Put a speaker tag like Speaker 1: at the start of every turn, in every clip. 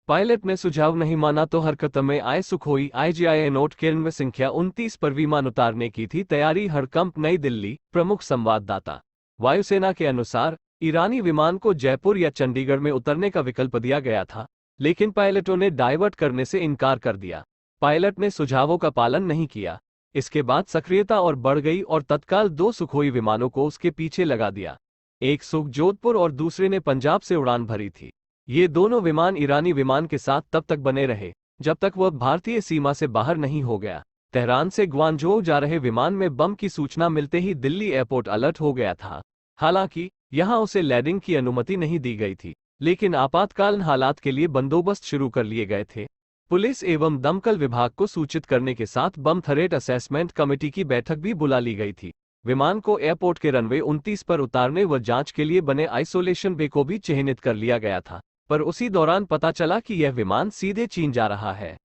Speaker 1: Pilot ने सुझाव नहीं माना तो हरकत में आए सुखोई IGI नोट 91 संख्या 29 पर विमान उतारने की थी तैयारी। हड़कंप, नई दिल्ली। प्रमुख संवाददाता। वायुसेना के अनुसार ईरानी विमान को जयपुर या चंडीगढ़ में उतरने का विकल्प दिया गया था, लेकिन पायलटों ने डाइवर्ट करने से इनकार कर दिया। पायलट ने सुझावों का पालन नहीं किया। इसके बाद सक्रियता और बढ़ गई और तत्काल 2 सुखोई विमानों को उसके पीछे लगा दिया। एक सुख जोधपुर और दूसरे ने पंजाब से उड़ान भरी थी। ये दोनों विमान ईरानी विमान के साथ तब तक बने रहे जब तक वह भारतीय सीमा से बाहर नहीं हो गया। तेहरान से ग्वांझोउ जा रहे विमान में बम की सूचना मिलते ही दिल्ली एयरपोर्ट अलर्ट हो गया था। हालांकि यहां उसे लैंडिंग की अनुमति नहीं दी गई थी, लेकिन आपातकालीन हालात के लिए बंदोबस्त शुरू कर लिए गए थे। पुलिस एवं दमकल विभाग को सूचित करने के साथ बम थ्रेट असेसमेंट कमेटी की बैठक भी बुला ली गई थी। विमान को एयरपोर्ट के रनवे 29 पर उतारने व जांच के लिए बने आइसोलेशन बे को भी चिह्नित कर लिया गया था, पर उसी दौरान पता चला कि यह विमान सीधे चीन जा रहा है।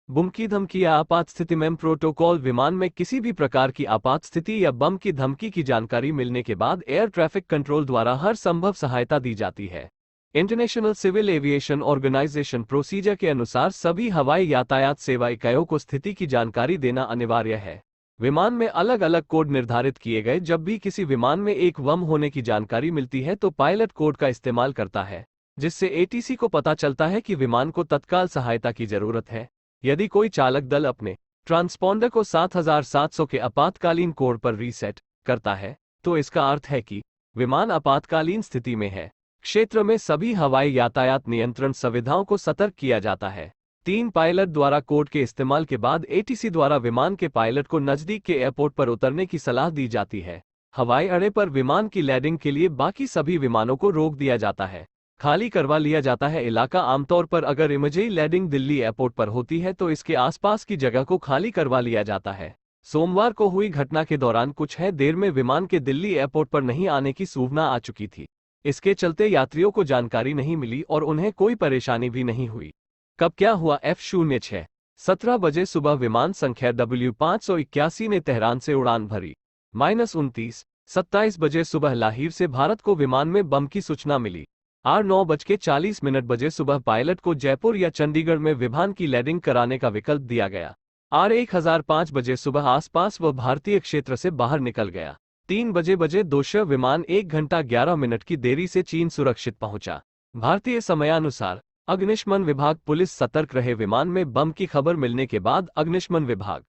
Speaker 1: बम की धमकी या आपात स्थिति में प्रोटोकॉल। विमान में किसी भी प्रकार की आपात स्थिति या बम की धमकी की जानकारी मिलने के बाद एयर ट्रैफिक कंट्रोल द्वारा हर संभव सहायता दी जाती है। International civil aviation organisation procedure के अनुसार सभी हवाई यातायात सेवा इकाइयों को स्थिति की जानकारी देना अनिवार्य है। विमान में अलग अलग कोड निर्धारित किए गए। जब भी किसी विमान में एक बम होने की जानकारी मिलती है तो पायलट कोड का इस्तेमाल करता है, जिससे ATC को पता चलता है कि विमान को तत्काल सहायता की जरूरत है। यदि कोई चालक दल अपने ट्रांसपोंडर को 7700 के आपातकालीन कोड पर रीसेट करता है, तो इसका अर्थ है कि विमान आपातकालीन स्थिति में है। क्षेत्र में सभी हवाई यातायात नियंत्रण सुविधाओं को सतर्क किया जाता है। 3 पायलट द्वारा कोड के इस्तेमाल के बाद ATC द्वारा विमान के पायलट को नजदीक के एयरपोर्ट पर उतरने की सलाह दी जाती है। हवाई अड्डे पर विमान की लैंडिंग के लिए बाकी सभी विमानों को रोक दिया जाता है, खाली करवा लिया जाता है इलाका। आमतौर पर अगर इमरजेंसी लैंडिंग दिल्ली एयरपोर्ट पर होती है तो इसके आसपास की जगह को खाली करवा लिया जाता है। सोमवार को हुई घटना के दौरान कुछ है देर में विमान के दिल्ली एयरपोर्ट पर नहीं आने की सूचना आ चुकी थी। इसके चलते यात्रियों को जानकारी नहीं मिली और उन्हें कोई परेशानी भी नहीं हुई। कब क्या हुआ? F06 17 बजे सुबह विमान संख्या W581 ने तेहरान से उड़ान भरी। -29 27 बजे सुबह लाहिर से भारत को विमान में बम की सूचना मिली। 9:40 बजे सुबह पायलट को जयपुर या चंडीगढ़ में विमान की लैंडिंग कराने का विकल्प दिया गया। 1005 बजे सुबह आसपास वह भारतीय क्षेत्र से बाहर निकल गया। 3 बजे दोषर विमान 1 घंटा 11 मिनट की देरी से चीन सुरक्षित पहुंचा। भारतीय समयानुसार अग्निशमन विभाग पुलिस सतर्क रहे। विमान में बम की खबर मिलने के बाद अग्निशमन विभाग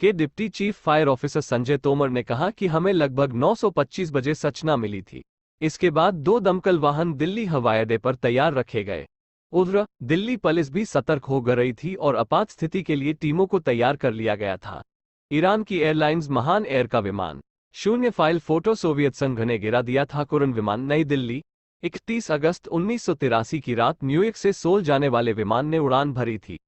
Speaker 1: के deputy chief fire officer Sanjay Tomar ने कहा कि हमें लगभग 9:25 बजे सूचना मिली थी। इसके बाद 2 दमकल वाहन दिल्ली हवाई अड्डे पर तैयार रखे गए। उधर दिल्ली पुलिस भी सतर्क हो गई थी और आपात स्थिति के लिए टीमों को तैयार कर लिया गया था। ईरान की एयरलाइंस महान एयर का विमान 0 फाइल फोटो सोवियत संघ ने गिरा दिया था। कुरन विमान नई दिल्ली 31 अगस्त 1983 की रात न्यूयॉर्क से सोल जाने वाले विमान ने उड़ान भरी थी।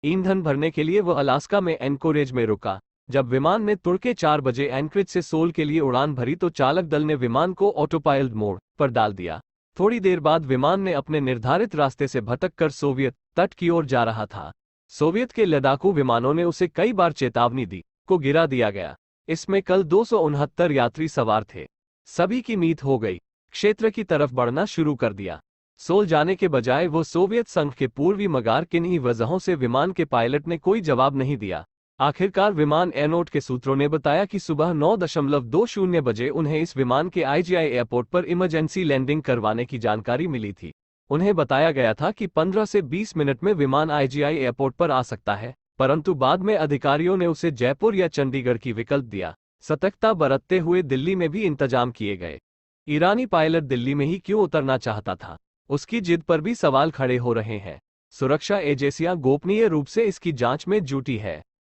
Speaker 1: ईंधन भरने के लिए वह अलास्का में एनकोरेज में रुका। जब विमान ने तड़के 4 बजे एंकरेज से सोल के लिए उड़ान भरी तो चालक दल ने विमान को ऑटोपायलट मोड पर डाल दिया। थोड़ी देर बाद विमान ने अपने निर्धारित रास्ते से भटककर सोवियत तट की ओर जा रहा था। सोवियत के लड़ाकू विमानों ने उसे कई बार चेतावनी दी को गिरा दिया गया। इसमें कल 269 यात्री सवार थे। सभी की मीत हो गई, क्षेत्र की तरफ बढ़ना शुरू कर दिया। सोल जाने के बजाय वो सोवियत संघ के पूर्वी मगार किन्हीं वजहों से विमान के पायलट ने कोई जवाब नहीं दिया। आखिरकार विमान एयरनोट के सूत्रों ने बताया कि सुबह 9:20 बजे उन्हें इस विमान के IGI एयरपोर्ट पर इमरजेंसी लैंडिंग करवाने की जानकारी मिली थी। उन्हें बताया गया था कि 15 से 20 मिनट में विमान IGI एयरपोर्ट पर आ सकता है, परंतु बाद में अधिकारियों ने उसे जयपुर या चंडीगढ़ की विकल्प दिया। सतर्कता बरतते हुए दिल्ली में भी इंतजाम किए गए। ईरानी पायलट दिल्ली में ही क्यों उतरना चाहता था, उसकी जिद पर भी सवाल खड़े हो रहे हैं। सुरक्षा एजेंसियां गोपनीय रूप से इसकी जांच में जुटी है।